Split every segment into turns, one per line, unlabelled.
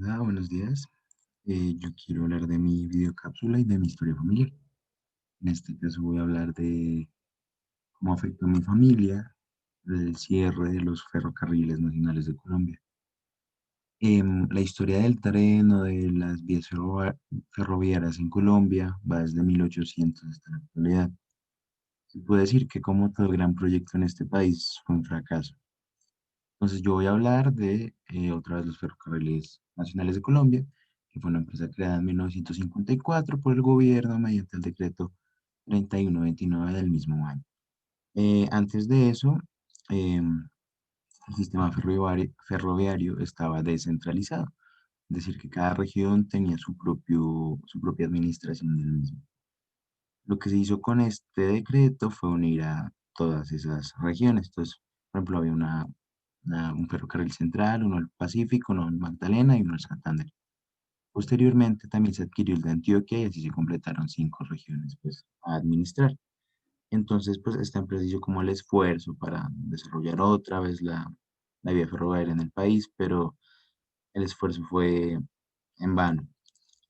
Hola, buenos días. Yo quiero hablar de mi videocápsula y de mi historia familiar. En este caso voy a hablar de cómo afectó a mi familia el cierre de los ferrocarriles nacionales de Colombia. La historia del tren o de las vías ferroviarias en Colombia va desde 1800 hasta la actualidad. Se puede decir que como todo gran proyecto en este país fue un fracaso. Entonces yo voy a hablar de otra vez los ferrocarriles nacionales de Colombia, que fue una empresa creada en 1954 por el gobierno mediante el decreto 3129 del mismo año. Antes de eso, el sistema ferroviario estaba descentralizado, es decir, que cada región tenía su propia administración del mismo. Lo que se hizo con este decreto fue unir a todas esas regiones. Entonces, por ejemplo, había un ferrocarril central, uno al Pacífico, uno al Magdalena y uno al Santander. Posteriormente también se adquirió el de Antioquia y así se completaron 5 regiones pues, a administrar. Entonces, pues esta empresa hizo como el esfuerzo para desarrollar otra vez la vía ferroviaria en el país, pero el esfuerzo fue en vano.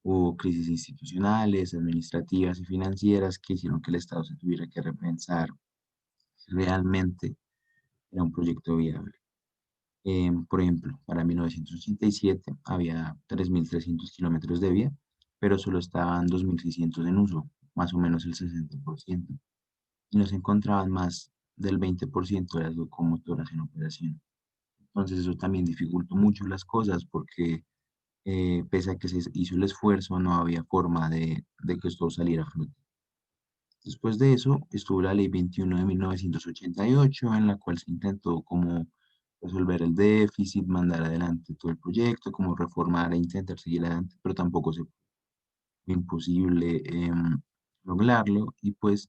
Hubo crisis institucionales, administrativas y financieras que hicieron que el Estado se tuviera que repensar si realmente era un proyecto viable. Por ejemplo, para 1987 había 3.300 kilómetros de vía, pero solo estaban 2.600 en uso, más o menos el 60%, y no se encontraban más del 20% de las locomotoras en operación. Entonces eso también dificultó mucho las cosas porque pese a que se hizo el esfuerzo, no había forma de que esto saliera a flote. Después de eso, estuvo la Ley 21 de 1988, en la cual se intentó como resolver el déficit, mandar adelante todo el proyecto, como reformar e intentar seguir adelante, pero tampoco se fue imposible lograrlo. Y pues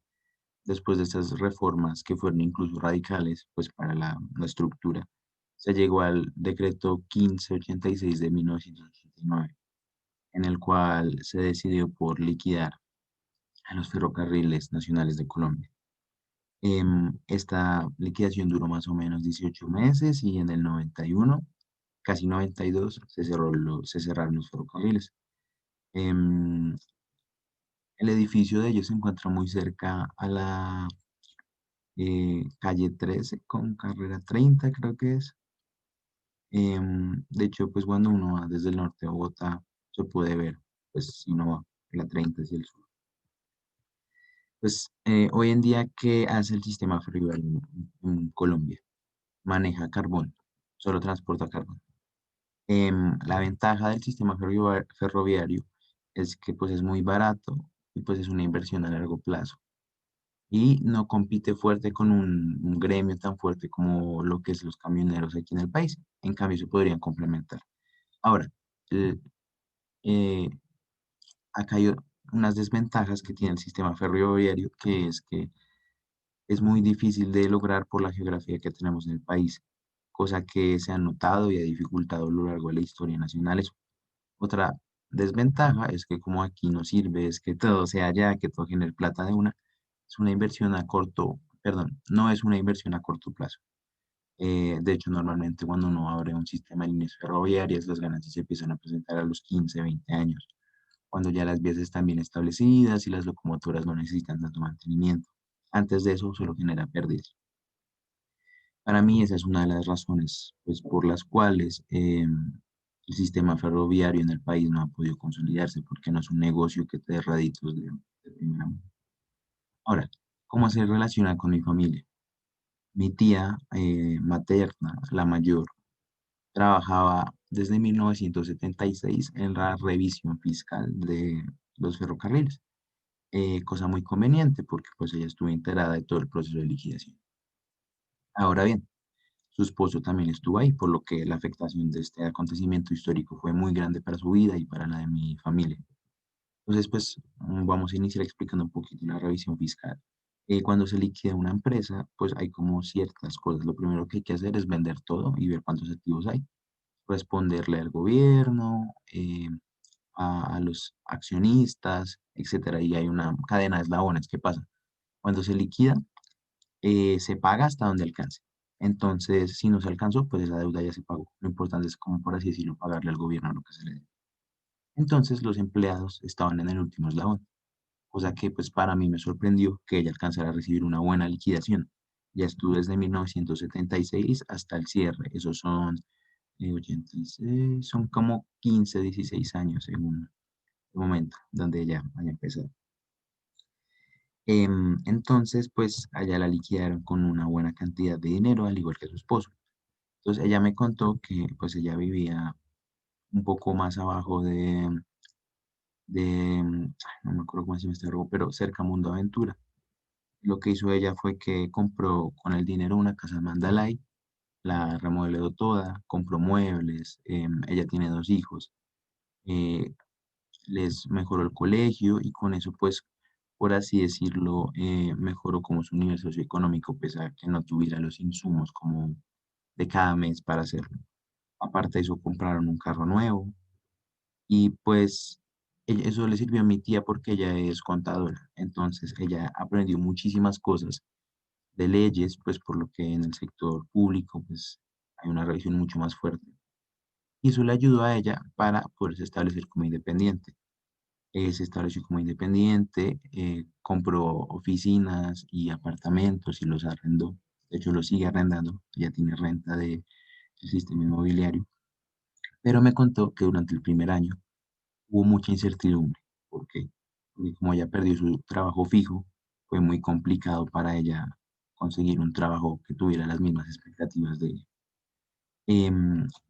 después de estas reformas que fueron incluso radicales, pues para la estructura, se llegó al decreto 1586 de 1989, en el cual se decidió por liquidar a los ferrocarriles nacionales de Colombia. Esta liquidación duró más o menos 18 meses y en el 91, casi 92, se cerraron los ferrocarriles. Em, el edificio de ellos se encuentra muy cerca a la calle 13 con carrera 30, creo que es. De hecho, pues cuando uno va desde el norte a Bogotá, se puede ver, pues si uno va la 30 hacia el sur. Pues hoy en día, ¿qué hace el sistema ferroviario en Colombia? Maneja carbón, solo transporta carbón. La ventaja del sistema ferroviario es que pues es muy barato y pues es una inversión a largo plazo y no compite fuerte con un gremio tan fuerte como lo que es los camioneros aquí en el país. En cambio, se podrían complementar. Ahora, el- eh, acá hay unas desventajas que tiene el sistema ferroviario, que es que es muy difícil de lograr por la geografía que tenemos en el país, cosa que se ha notado y ha dificultado a lo largo de la historia nacional. Otra desventaja es que como aquí no sirve, es que todo sea allá, que todo genere plata de una, es una inversión a corto, perdón, no es una inversión a corto plazo. De hecho, normalmente cuando uno abre un sistema de líneas ferroviarias, las ganancias se empiezan a presentar a los 15, 20 años, cuando ya las vías están bien establecidas y las locomotoras no necesitan tanto mantenimiento. Antes de eso, solo genera pérdidas. Para mí esa es una de las razones pues, por las cuales el sistema ferroviario en el país no ha podido consolidarse, porque no es un negocio que te dé réditos de primera mano. Ahora, ¿cómo se relaciona con mi familia? Mi tía materna, la mayor, trabajaba desde 1976 en la revisión fiscal de los ferrocarriles, cosa muy conveniente porque pues ella estuvo enterada de todo el proceso de liquidación. Ahora bien, su esposo también estuvo ahí, por lo que la afectación de este acontecimiento histórico fue muy grande para su vida y para la de mi familia. Entonces, pues vamos a iniciar explicando un poquito la revisión fiscal. Cuando se liquida una empresa, pues hay como ciertas cosas. Lo primero que hay que hacer es vender todo y ver cuántos activos hay. Responderle al gobierno, a los accionistas, etcétera. Y hay una cadena de eslabones. ¿Qué pasa? Cuando se liquida, se paga hasta donde alcance. Entonces, si no se alcanzó, pues esa deuda ya se pagó. Lo importante es, como por así decirlo, pagarle al gobierno lo que se le debe. Entonces, los empleados estaban en el último eslabón, cosa que pues para mí me sorprendió que ella alcanzara a recibir una buena liquidación. Ya estuvo desde 1976 hasta el cierre. Esos son 86, son como 15, 16 años según el momento donde ella haya empezado. Entonces, pues allá la liquidaron con una buena cantidad de dinero, al igual que su esposo. Entonces, ella me contó que pues ella vivía un poco más abajo ay, no me acuerdo cómo se llama este robo, pero cerca a Mundo Aventura. Lo que hizo ella fue que compró con el dinero una casa en Mandalay, la remodeló toda, compró muebles, ella tiene dos hijos, eh, les mejoró el colegio y con eso, pues, por así decirlo, mejoró como su nivel socioeconómico, pese a que no tuviera los insumos como de cada mes para hacerlo. Aparte de eso, compraron un carro nuevo y pues eso le sirvió a mi tía porque ella es contadora. Entonces, ella aprendió muchísimas cosas de leyes, pues por lo que en el sector público, pues hay una revisión mucho más fuerte. Y eso le ayudó a ella para poderse establecer como independiente. Se estableció como independiente, compró oficinas y apartamentos y los arrendó. De hecho, los sigue arrendando, ya tiene renta del sistema inmobiliario. Pero me contó que durante el primer año hubo mucha incertidumbre. ¿Por qué? Porque como ella perdió su trabajo fijo, fue muy complicado para ella conseguir un trabajo que tuviera las mismas expectativas de ella.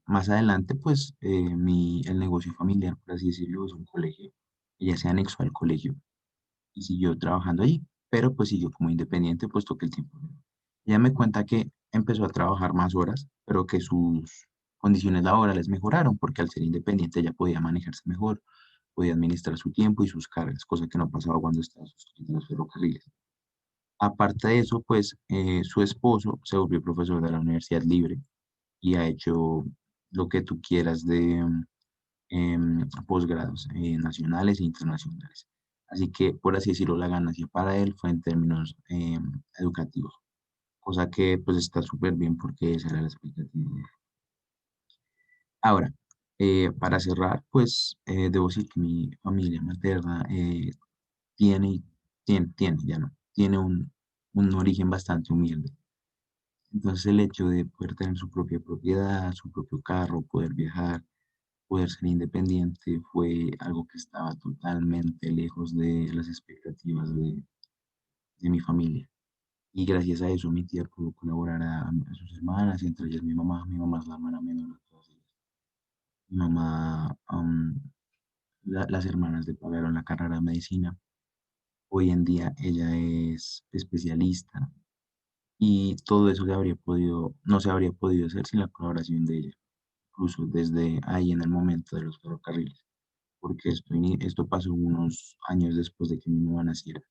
Más adelante, pues, el negocio familiar, por así decirlo, es un colegio. Ella se anexó al colegio y siguió trabajando allí, pero pues siguió como independiente, puesto que el tiempo. Ella me cuenta que empezó a trabajar más horas, pero que sus condiciones laborales mejoraron, porque al ser independiente ella podía manejarse mejor, podía administrar su tiempo y sus cargas, cosa que no pasaba cuando estaba suscrita en los ferrocarriles. Aparte de eso, pues su esposo se volvió profesor de la Universidad Libre y ha hecho lo que tú quieras de posgrados nacionales e internacionales. Así que, por así decirlo, la ganancia para él fue en términos educativos, cosa que pues está súper bien porque esa era la expectativa. Ahora, para cerrar, pues debo decir que mi familia materna tiene, ya no, tiene un origen bastante humilde. Entonces el hecho de poder tener su propia propiedad, su propio carro, poder viajar, poder ser independiente fue algo que estaba totalmente lejos de las expectativas de mi familia. Y gracias a eso mi tía pudo colaborar a sus hermanas, entre ellas mi mamá es la hermana menor de todas ellas. Mi mamá, las hermanas le pagaron la carrera de medicina. Hoy en día ella es especialista y todo eso no se habría podido hacer sin la colaboración de ella, incluso desde ahí en el momento de los ferrocarriles, porque esto pasó unos años después de que mi mamá naciera.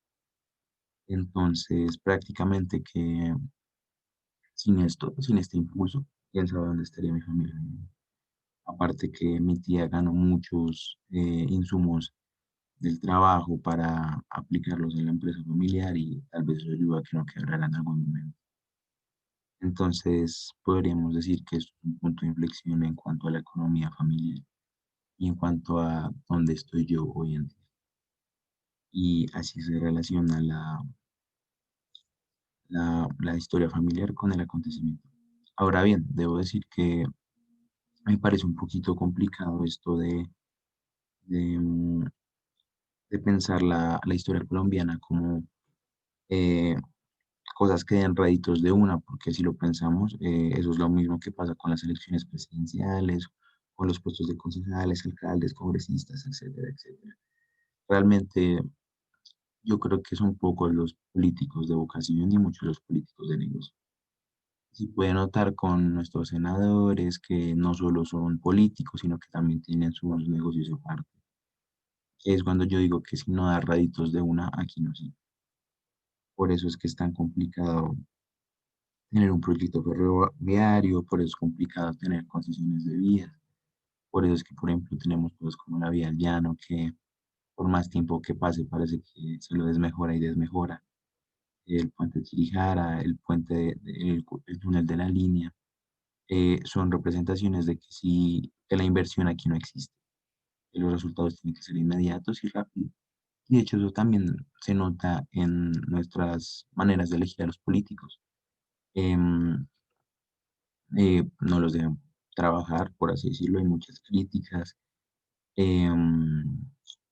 Entonces, prácticamente que sin esto, sin este impulso, quién sabe dónde estaría mi familia. Aparte que mi tía ganó muchos insumos del trabajo para aplicarlos en la empresa familiar y tal vez eso ayuda a que no quebrara en algún momento. Entonces, podríamos decir que es un punto de inflexión en cuanto a la economía familiar y en cuanto a dónde estoy yo hoy en día. Y así se relaciona la historia familiar con el acontecimiento. Ahora bien, debo decir que me parece un poquito complicado esto de, mm, de pensar la historia colombiana como eh, cosas que den réditos de una, porque si lo pensamos, eso es lo mismo que pasa con las elecciones presidenciales, con los puestos de concejales, alcaldes, congresistas, etcétera, etcétera. Realmente yo creo que son pocos los políticos de vocación y muchos los políticos de negocio. Se puede notar con nuestros senadores que no solo son políticos, sino que también tienen sus negocios aparte. Es cuando yo digo que si no da réditos de una, aquí no sí. Por eso es que es tan complicado tener un proyecto ferroviario, por eso es complicado tener concesiones de vías, por eso es que, por ejemplo, tenemos cosas como la vía al llano, que por más tiempo que pase parece que se lo desmejora y desmejora. el puente Chirijara, el puente, el túnel de la línea, son representaciones de que sí, que la inversión aquí no existe, que los resultados tienen que ser inmediatos y rápidos. Y de hecho eso también se nota en nuestras maneras de elegir a los políticos. Em, no los dejan trabajar, por así decirlo, hay muchas críticas, em,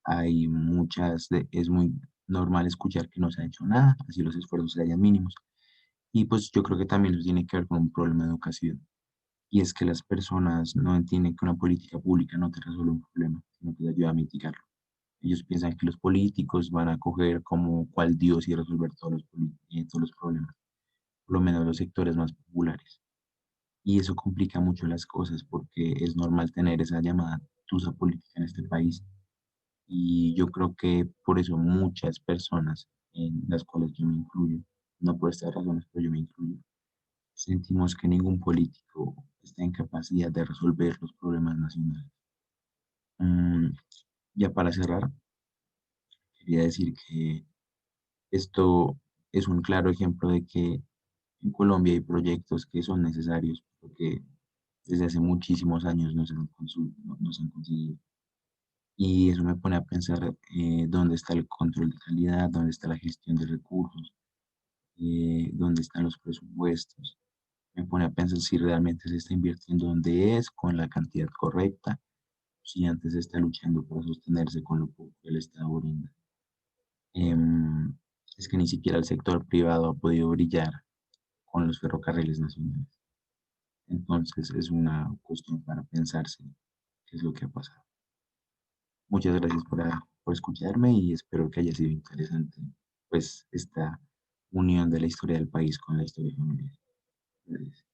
hay muchas, es muy normal escuchar que no se ha hecho nada, así los esfuerzos se hayan mínimos. Y pues yo creo que también eso tiene que ver con un problema de educación. Y es que las personas no entienden que una política pública no te resuelve un problema, sino que te ayuda a mitigarlo. Ellos piensan que los políticos van a coger como cual Dios y resolver todos los problemas, por lo menos los sectores más populares. Y eso complica mucho las cosas porque es normal tener esa llamada tusa política en este país. Y yo creo que por eso muchas personas, en las cuales yo me incluyo, no por estas razones, pero yo me incluyo, sentimos que ningún político está en capacidad de resolver los problemas nacionales. Mm, ya para cerrar, quería decir que esto es un claro ejemplo de que en Colombia hay proyectos que son necesarios porque desde hace muchísimos años no se han conseguido. Y eso me pone a pensar dónde está el control de calidad, dónde está la gestión de recursos, dónde están los presupuestos. Me pone a pensar si realmente se está invirtiendo donde es, con la cantidad correcta, si antes se está luchando para sostenerse con lo poco que el Estado brinda. Em, es que ni siquiera el sector privado ha podido brillar con los ferrocarriles nacionales. Entonces es una cuestión para pensarse qué es lo que ha pasado. Muchas gracias por escucharme y espero que haya sido interesante pues esta unión de la historia del país con la historia familiar. Gracias.